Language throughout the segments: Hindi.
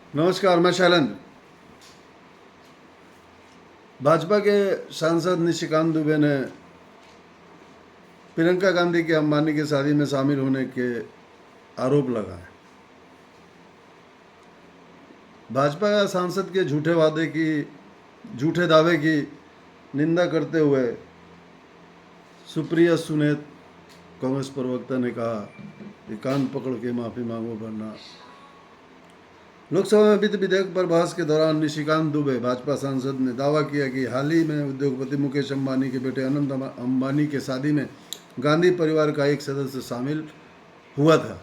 नमस्कार, मैं शैलेंद्र। भाजपा के सांसद निशिकांत दुबे ने प्रियंका गांधी के अंबानी की शादी में शामिल होने के आरोप लगाए। भाजपा सांसद के झूठे दावे की निंदा करते हुए सुप्रिया सुले कांग्रेस प्रवक्ता ने कहा कि कान पकड़ के माफी मांगो, वरना लोकसभा में वित्त विधेयक पर बहस के दौरान निशिकांत दुबे भाजपा सांसद ने दावा किया कि हाल ही में उद्योगपति मुकेश अंबानी के बेटे अनंत अंबानी के शादी में गांधी परिवार का एक सदस्य शामिल हुआ था।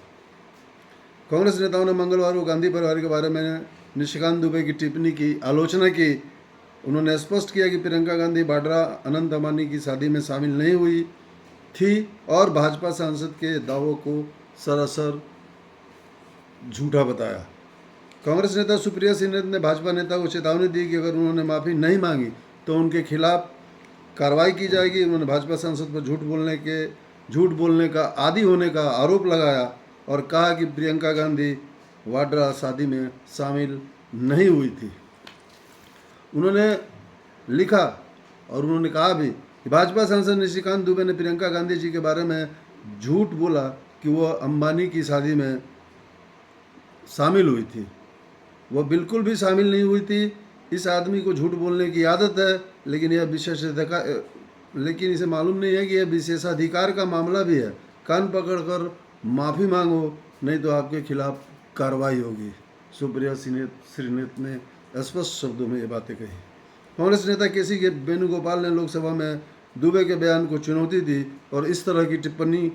कांग्रेस नेताओं ने मंगलवार को गांधी परिवार के बारे में निशिकांत दुबे की टिप्पणी की आलोचना की। उन्होंने स्पष्ट किया कि प्रियंका गांधी वाड्रा अनंत अंबानी की शादी में शामिल नहीं हुई थी और भाजपा सांसद के दावों को सरासर झूठा बताया। कांग्रेस नेता सुप्रिया सुले ने भाजपा नेता को चेतावनी दी कि अगर उन्होंने माफ़ी नहीं मांगी तो उनके खिलाफ कार्रवाई की जाएगी। उन्होंने भाजपा सांसद पर झूठ बोलने का आदी होने का आरोप लगाया और कहा कि प्रियंका गांधी वाड्रा शादी में शामिल नहीं हुई थी। उन्होंने लिखा और उन्होंने कहा भी कि भाजपा सांसद निशिकांत दुबे ने प्रियंका गांधी जी के बारे में झूठ बोला कि वह अंबानी की शादी में शामिल हुई थी। वह बिल्कुल भी शामिल नहीं हुई थी। इस आदमी को झूठ बोलने की आदत है, लेकिन इसे मालूम नहीं है कि यह विशेषाधिकार का मामला भी है। कान पकड़कर माफ़ी मांगो, नहीं तो आपके खिलाफ कार्रवाई होगी। सुप्रिया सुले ने स्पष्ट शब्दों में ये बातें कही। कांग्रेस नेता केसी वेणुगोपाल ने लोकसभा में दुबे के बयान को चुनौती दी और इस तरह की टिप्पणी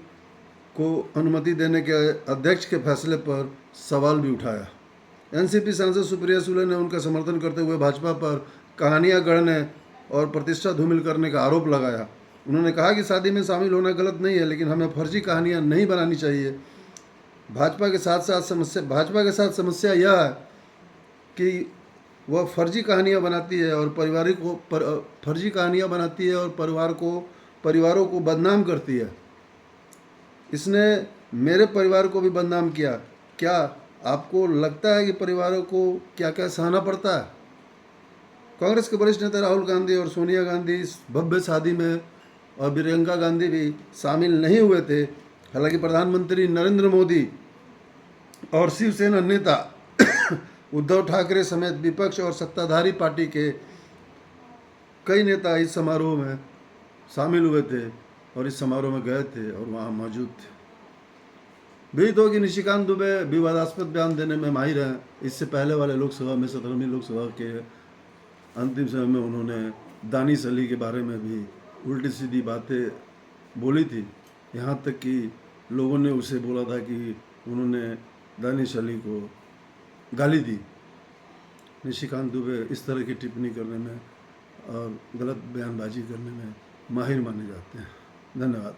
को अनुमति देने के अध्यक्ष के फैसले पर सवाल भी उठाया। एनसीपी सांसद सुप्रिया सुले ने उनका समर्थन करते हुए भाजपा पर कहानियां गढ़ने और प्रतिष्ठा धूमिल करने का आरोप लगाया। उन्होंने कहा कि शादी में शामिल होना गलत नहीं है, लेकिन हमें फर्जी कहानियां नहीं बनानी चाहिए। भाजपा के साथ समस्या यह है कि वह फर्जी कहानियां बनाती है और परिवारों को बदनाम करती है। इसने मेरे परिवार को भी बदनाम किया। क्या आपको लगता है कि परिवारों को क्या क्या सहना पड़ता है? कांग्रेस के वरिष्ठ नेता राहुल गांधी और सोनिया गांधी इस भव्य शादी में और प्रियंका गांधी भी शामिल नहीं हुए थे। हालांकि प्रधानमंत्री नरेंद्र मोदी और शिवसेना नेता उद्धव ठाकरे समेत विपक्ष और सत्ताधारी पार्टी के कई नेता इस समारोह में शामिल हुए थे और इस समारोह में गए थे और वहाँ मौजूद थे। विदित हो कि निशिकांत दुबे विवादास्पद बयान देने में माहिर हैं। इससे पहले वाले लोकसभा में 17वीं लोकसभा के अंतिम समय में उन्होंने दानिश अली के बारे में भी उल्टी सीधी बातें बोली थी। यहाँ तक कि लोगों ने उसे बोला था कि उन्होंने दानिश अली को गाली दी। निशिकांत दुबे इस तरह की टिप्पणी करने में और गलत बयानबाजी करने में माहिर माने जाते हैं। धन्यवाद।